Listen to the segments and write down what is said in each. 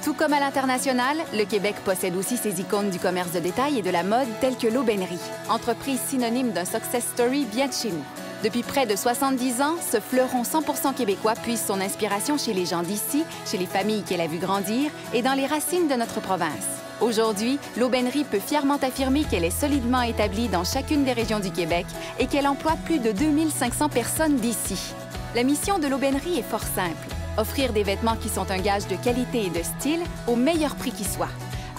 Tout comme à l'international, le Québec possède aussi ses icônes du commerce de détail et de la mode telles que l'Aubainerie, entreprise synonyme d'un success story bien de chez nous. Depuis près de 70 ans, ce fleuron 100% québécois puise son inspiration chez les gens d'ici, chez les familles qu'elle a vues grandir et dans les racines de notre province. Aujourd'hui, l'Aubainerie peut fièrement affirmer qu'elle est solidement établie dans chacune des régions du Québec et qu'elle emploie plus de 2500 personnes d'ici. La mission de l'Aubainerie est fort simple. Offrir des vêtements qui sont un gage de qualité et de style au meilleur prix qui soit.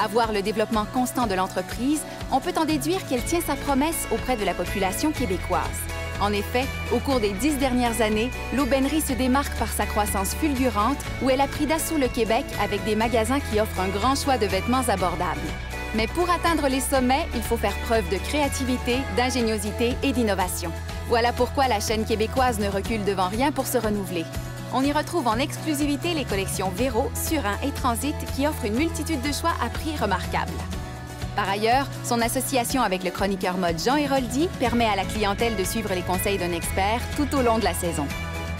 À voir le développement constant de l'entreprise, on peut en déduire qu'elle tient sa promesse auprès de la population québécoise. En effet, au cours des 10 dernières années, l'Aubainerie se démarque par sa croissance fulgurante où elle a pris d'assaut le Québec avec des magasins qui offrent un grand choix de vêtements abordables. Mais pour atteindre les sommets, il faut faire preuve de créativité, d'ingéniosité et d'innovation. Voilà pourquoi la chaîne québécoise ne recule devant rien pour se renouveler. On y retrouve en exclusivité les collections Véro, Surin et Transit qui offrent une multitude de choix à prix remarquables. Par ailleurs, son association avec le chroniqueur mode Jean Héroldi permet à la clientèle de suivre les conseils d'un expert tout au long de la saison.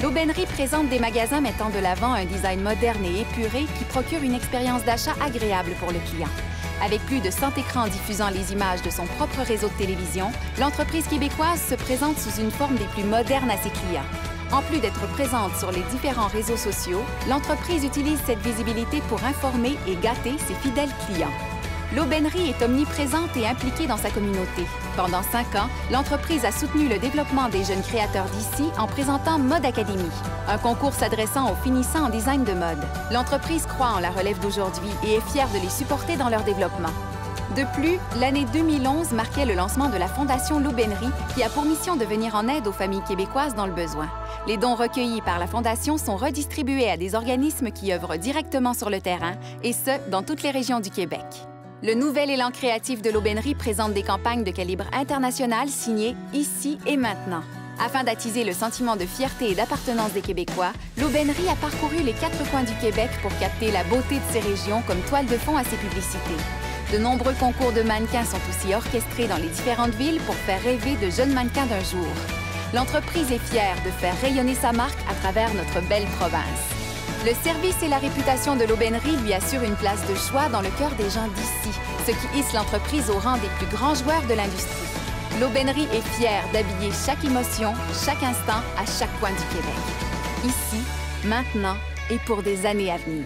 L'Aubainerie présente des magasins mettant de l'avant un design moderne et épuré qui procure une expérience d'achat agréable pour le client. Avec plus de 100 écrans diffusant les images de son propre réseau de télévision, l'entreprise québécoise se présente sous une forme des plus modernes à ses clients. En plus d'être présente sur les différents réseaux sociaux, l'entreprise utilise cette visibilité pour informer et gâter ses fidèles clients. L'Aubainerie est omniprésente et impliquée dans sa communauté. Pendant 5 ans, l'entreprise a soutenu le développement des jeunes créateurs d'ici en présentant Mode Academy, un concours s'adressant aux finissants en design de mode. L'entreprise croit en la relève d'aujourd'hui et est fière de les supporter dans leur développement. De plus, l'année 2011 marquait le lancement de la Fondation L'Aubainerie qui a pour mission de venir en aide aux familles québécoises dans le besoin. Les dons recueillis par la Fondation sont redistribués à des organismes qui œuvrent directement sur le terrain, et ce, dans toutes les régions du Québec. Le nouvel élan créatif de l'Aubainerie présente des campagnes de calibre international signées « Ici et maintenant ». Afin d'attiser le sentiment de fierté et d'appartenance des Québécois, l'Aubainerie a parcouru les 4 coins du Québec pour capter la beauté de ces régions comme toile de fond à ses publicités. De nombreux concours de mannequins sont aussi orchestrés dans les différentes villes pour faire rêver de jeunes mannequins d'un jour. L'entreprise est fière de faire rayonner sa marque à travers notre belle province. Le service et la réputation de l'Aubainerie lui assurent une place de choix dans le cœur des gens d'ici, ce qui hisse l'entreprise au rang des plus grands joueurs de l'industrie. L'Aubainerie est fière d'habiller chaque émotion, chaque instant, à chaque coin du Québec. Ici, maintenant et pour des années à venir.